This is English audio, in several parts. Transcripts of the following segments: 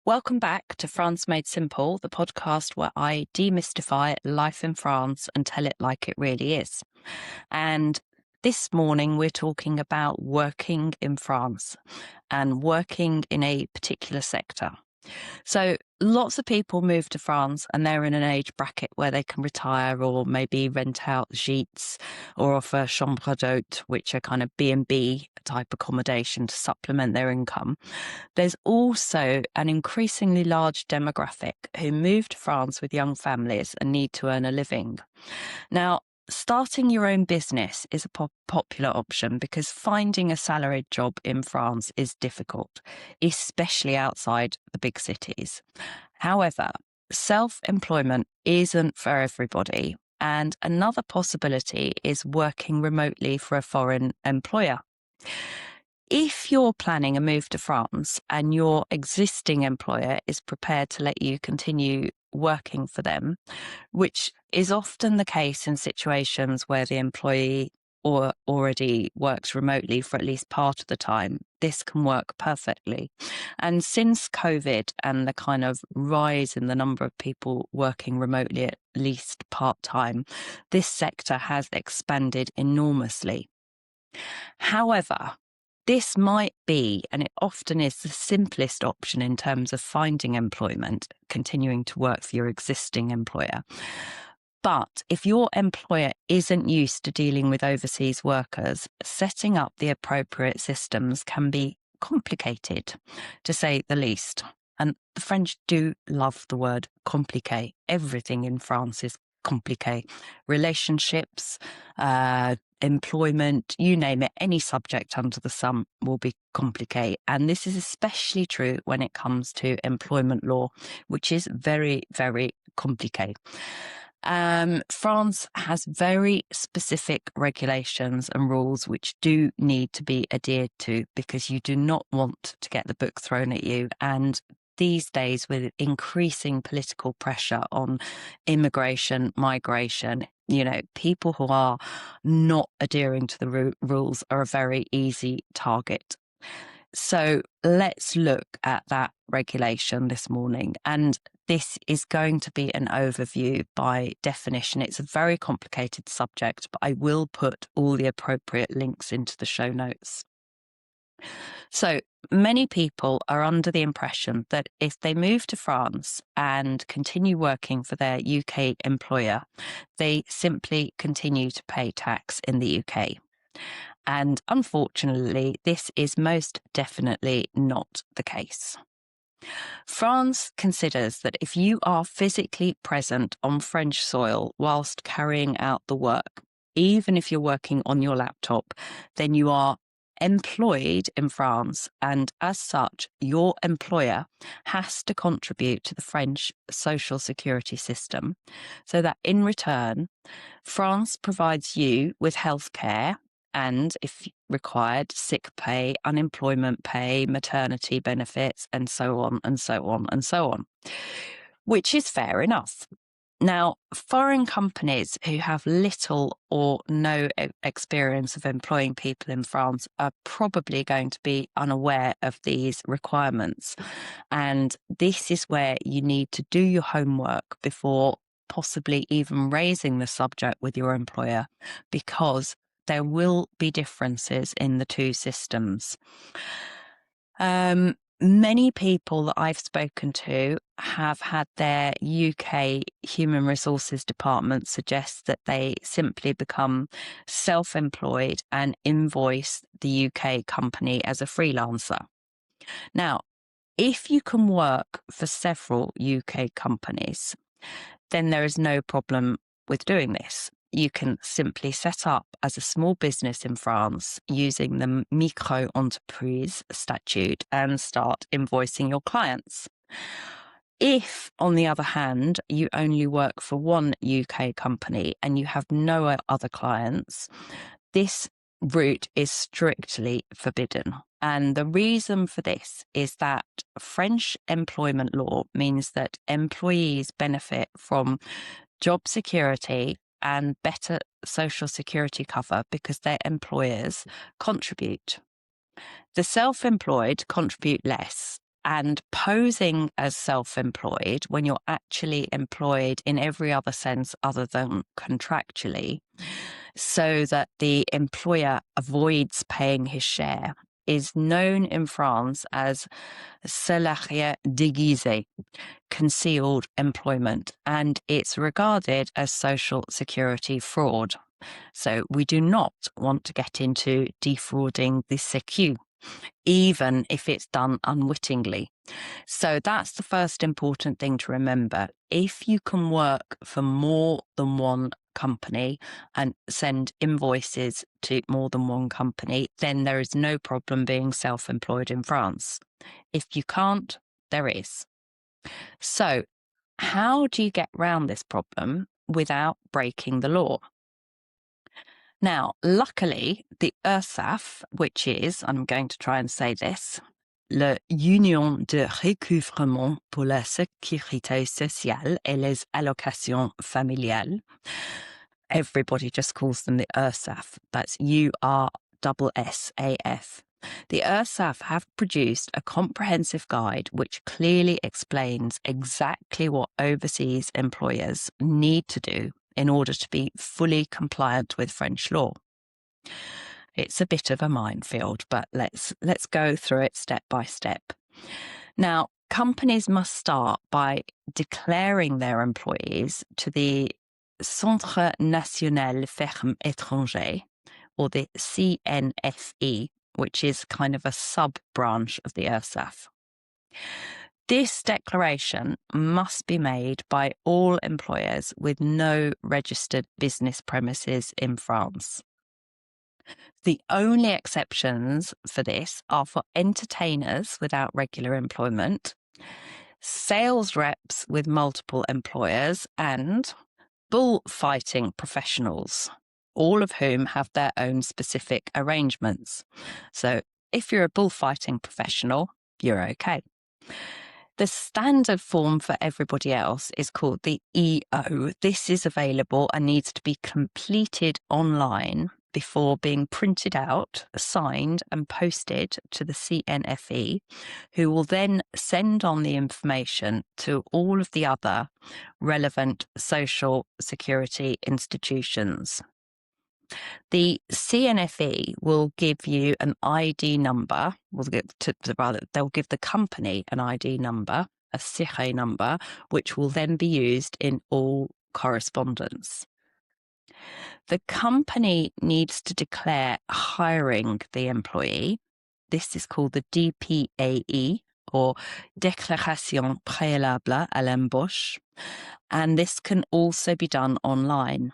Welcome back to France Made Simple, the podcast where I demystify life in France and tell it like it really is. And this morning, we're talking about working in France and working in a particular sector. So lots of people move to France and they're in an age bracket where they can retire or maybe rent out gîtes or offer chambre d'hôte, which are kind of B&B type accommodation to supplement their income. There's also an increasingly large demographic who move to France with young families and need to earn a living. Now, starting your own business is a popular option because finding a salaried job in France is difficult, especially outside the big cities. However, self-employment isn't for everybody, and another possibility is working remotely for a foreign employer. If you're planning a move to France and your existing employer is prepared to let you continue working for them, which is often the case in situations where the employee or already works remotely for at least part of the time, this can work perfectly. And since COVID and the kind of rise in the number of people working remotely at least part-time, this sector has expanded enormously. However, this might be, and it often is, the simplest option in terms of finding employment, continuing to work for your existing employer. But if your employer isn't used to dealing with overseas workers, setting up the appropriate systems can be complicated, to say the least. And the French do love the word compliqué. Everything in France is compliqué. Relationships, employment, you name it, any subject under the sun will be compliqué. And this is especially true when it comes to employment law, which is very, very compliqué. France has very specific regulations and rules which do need to be adhered to because you do not want to get the book thrown at you. And these days, with increasing political pressure on immigration, migration, people who are not adhering to the rules are a very easy target. So let's look at that regulation this morning. And this is going to be an overview by definition. It's a very complicated subject, but I will put all the appropriate links into the show notes. So many people are under the impression that if they move to France and continue working for their UK employer, they simply continue to pay tax in the UK. And unfortunately, this is most definitely not the case. France considers that if you are physically present on French soil whilst carrying out the work, even if you're working on your laptop, then you are employed in France, and as such, your employer has to contribute to the French social security system, so that in return, France provides you with healthcare and, if required, sick pay, unemployment pay, maternity benefits, and so on and so on and so on, which is fair enough. Now, foreign companies who have little or no experience of employing people in France are probably going to be unaware of these requirements. And this is where you need to do your homework before possibly even raising the subject with your employer, because there will be differences in the two systems. Many people that I've spoken to have had their UK Human Resources Department suggest that they simply become self-employed and invoice the UK company as a freelancer. Now, if you can work for several UK companies, then there is no problem with doing this. You can simply set up as a small business in France using the micro-entreprise statute and start invoicing your clients. If, on the other hand, you only work for one UK company and you have no other clients, this route is strictly forbidden. And the reason for this is that French employment law means that employees benefit from job security and better social security cover because their employers contribute. The self-employed contribute less, and posing as self-employed when you're actually employed in every other sense other than contractually, so that the employer avoids paying his share, is known in France as salarié déguisé, concealed employment, and it's regarded as social security fraud. So we do not want to get into defrauding the Sécu, even if it's done unwittingly. So that's the first important thing to remember. If you can work for more than one company and send invoices to more than one company, then there is no problem being self-employed in France. If you can't, there is. So how do you get around this problem without breaking the law? Now, luckily, the URSSAF, which is, I'm going to try and say this, l'Union de recouvrement pour la sécurité sociale et les allocations familiales. Everybody just calls them the URSSAF. That's URSSAF. The URSSAF have produced a comprehensive guide which clearly explains exactly what overseas employers need to do in order to be fully compliant with French law. It's a bit of a minefield, but let's go through it step by step. Now, companies must start by declaring their employees to the Centre National Ferme Étrangère, or the CNFE, which is kind of a sub-branch of the URSSAF. This declaration must be made by all employers with no registered business premises in France. The only exceptions for this are for entertainers without regular employment, sales reps with multiple employers, and bullfighting professionals, all of whom have their own specific arrangements. So if you're a bullfighting professional, you're okay. The standard form for everybody else is called the EO. This is available and needs to be completed online before being printed out, signed and posted to the CNFE, who will then send on the information to all of the other relevant social security institutions. The CNFE will give you an ID number, they'll give the company an ID number, a SIRE number, which will then be used in all correspondence. The company needs to declare hiring the employee. This is called the DPAE, or Déclaration préalable à l'embauche, and this can also be done online.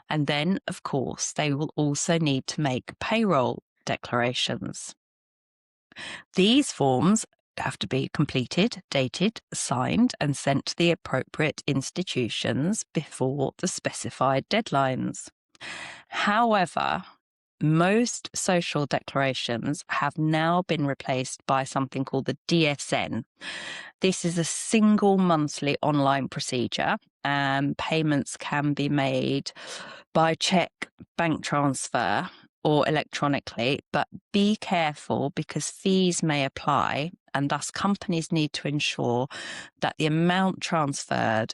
And then, of course, they will also need to make payroll declarations. These forms have to be completed, dated, signed, and sent to the appropriate institutions before the specified deadlines. However, most social declarations have now been replaced by something called the DSN. This is a single monthly online procedure, and payments can be made by cheque, bank transfer, or electronically, but be careful because fees may apply, and thus companies need to ensure that the amount transferred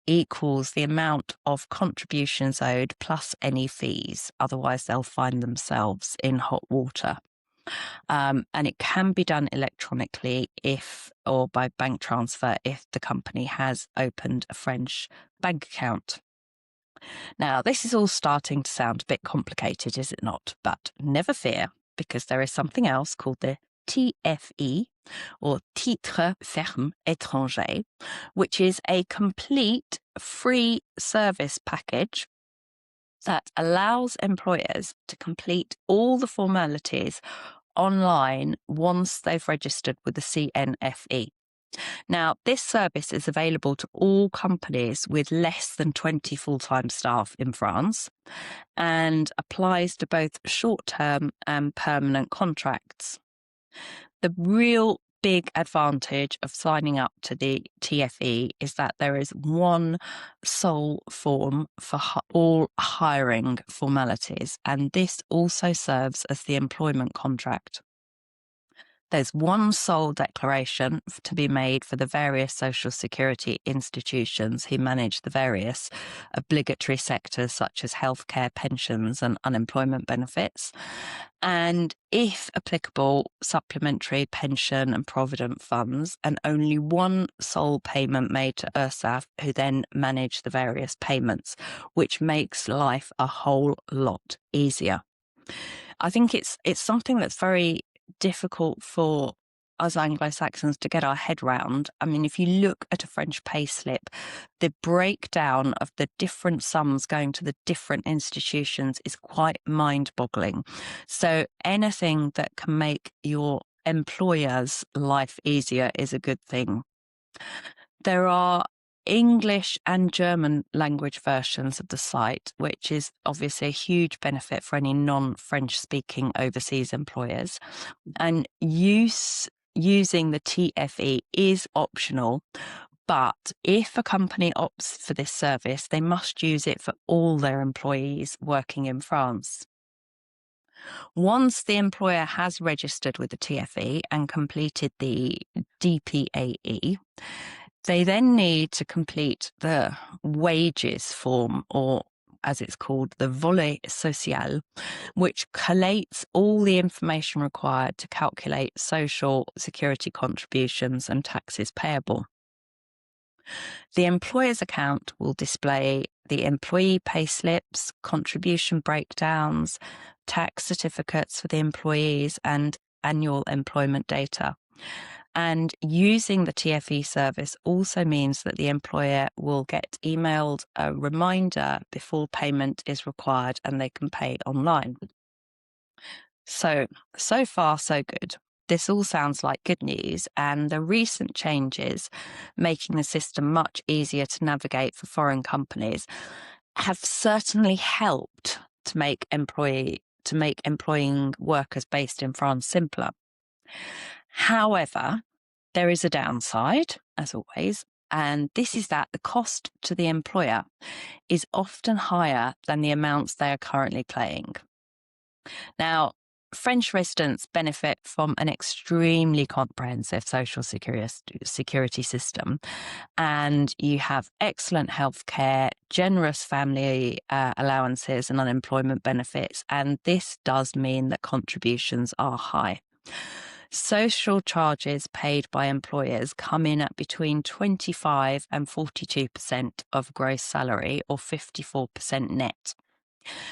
equals the amount of contributions owed plus any fees. Otherwise, they'll find themselves in hot water. And it can be done electronically or by bank transfer if the company has opened a French bank account. Now, this is all starting to sound a bit complicated, is it not? But never fear, because there is something else called the TFE, or titre ferme étranger, which is a complete free service package that allows employers to complete all the formalities online once they've registered with the CNFE. Now, this service is available to all companies with less than 20 full-time staff in France and applies to both short-term and permanent contracts. The real big advantage of signing up to the TFE is that there is one sole form for all hiring formalities, and this also serves as the employment contract. There's one sole declaration to be made for the various social security institutions who manage the various obligatory sectors such as healthcare, pensions and unemployment benefits. And if applicable, supplementary pension and provident funds, and only one sole payment made to URSSAF, who then manage the various payments, which makes life a whole lot easier. I think it's something that's very difficult for us Anglo-Saxons to get our head round. I mean, if you look at a French payslip, the breakdown of the different sums going to the different institutions is quite mind-boggling. So anything that can make your employer's life easier is a good thing. There are English and German language versions of the site, which is obviously a huge benefit for any non-French speaking overseas employers. And using the TFE is optional, but if a company opts for this service, they must use it for all their employees working in France. Once the employer has registered with the TFE and completed the DPAE, they then need to complete the wages form, or as it's called, the volet social, which collates all the information required to calculate social security contributions and taxes payable. The employer's account will display the employee payslips, contribution breakdowns, tax certificates for the employees, and annual employment data. And using the TFE service also means that the employer will get emailed a reminder before payment is required, and they can pay online. So far, so good. This all sounds like good news, and the recent changes making the system much easier to navigate for foreign companies have certainly helped to make employing workers based in France simpler. However, there is a downside, as always, and this is that the cost to the employer is often higher than the amounts they are currently paying. Now, French residents benefit from an extremely comprehensive social security system, and you have excellent healthcare, generous family allowances and unemployment benefits, and this does mean that contributions are high. Social charges paid by employers come in at between 25 and 42% of gross salary, or 54% net.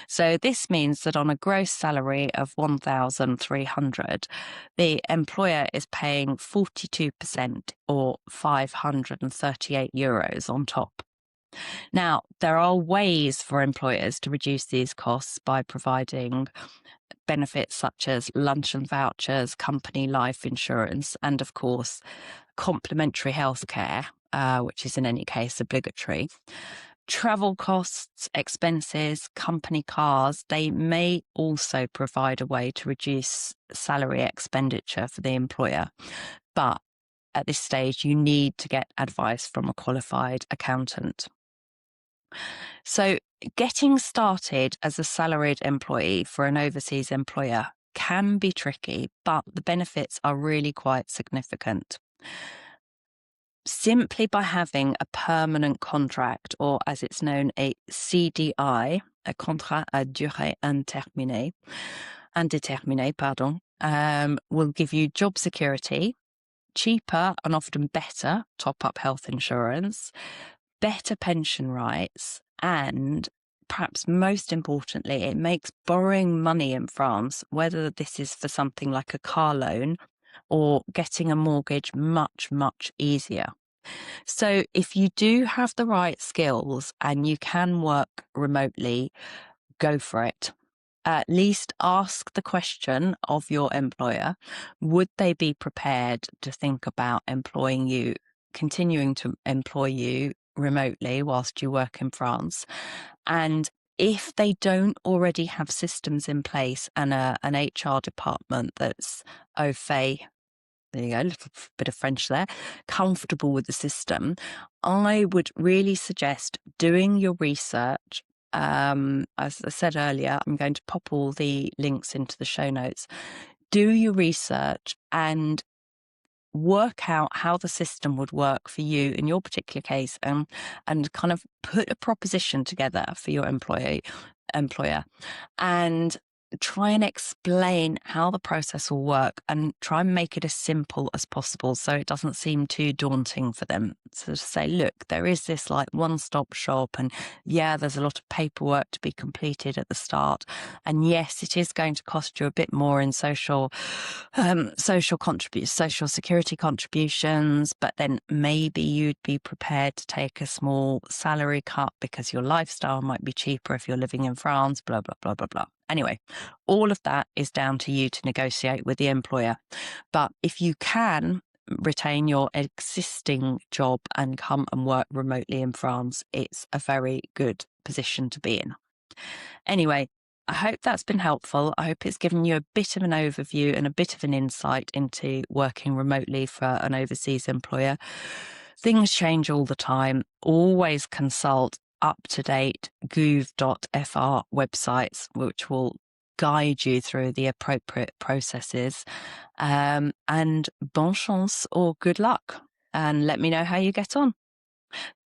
So this means that on a gross salary of 1,300, the employer is paying 42%, or 538 euros on top. Now, there are ways for employers to reduce these costs by providing benefits such as luncheon vouchers, company life insurance, and of course, complementary healthcare, which is in any case obligatory. Travel costs, expenses, company cars, they may also provide a way to reduce salary expenditure for the employer. But at this stage, you need to get advice from a qualified accountant. So getting started as a salaried employee for an overseas employer can be tricky, but the benefits are really quite significant. Simply by having a permanent contract, or as it's known, a CDI, a contrat à durée indéterminée, will give you job security, cheaper and often better top-up health insurance, better pension rights, and perhaps most importantly, it makes borrowing money in France, whether this is for something like a car loan or getting a mortgage, much, much easier. So if you do have the right skills and you can work remotely, go for it. At least ask the question of your employer, would they be prepared to think about continuing to employ you remotely whilst you work in France? And if they don't already have systems in place and an HR department that's au fait, there you go, a little bit of French there, comfortable with the system, I would really suggest doing your research. As I said earlier, I'm going to pop all the links into the show notes. do your research and work out how the system would work for you in your particular case, and kind of put a proposition together for your employer, and try and explain how the process will work, and try and make it as simple as possible so it doesn't seem too daunting for them. So to say, look, there is this like one-stop shop, and yeah, there's a lot of paperwork to be completed at the start, and yes, it is going to cost you a bit more in social security contributions, but then maybe you'd be prepared to take a small salary cut because your lifestyle might be cheaper if you're living in France, blah, blah, blah, blah, blah. Anyway, all of that is down to you to negotiate with the employer. But if you can retain your existing job and come and work remotely in France, it's a very good position to be in. Anyway, I hope that's been helpful. I hope it's given you a bit of an overview and a bit of an insight into working remotely for an overseas employer. Things change all the time. Always consult up-to-date gouv.fr websites, which will guide you through the appropriate processes. And bon chance or good luck. And let me know how you get on.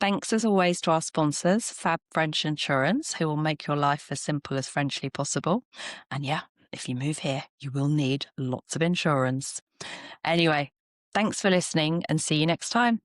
Thanks as always to our sponsors, Fab French Insurance, who will make your life as simple as Frenchly possible. And yeah, if you move here, you will need lots of insurance. Anyway, thanks for listening and see you next time.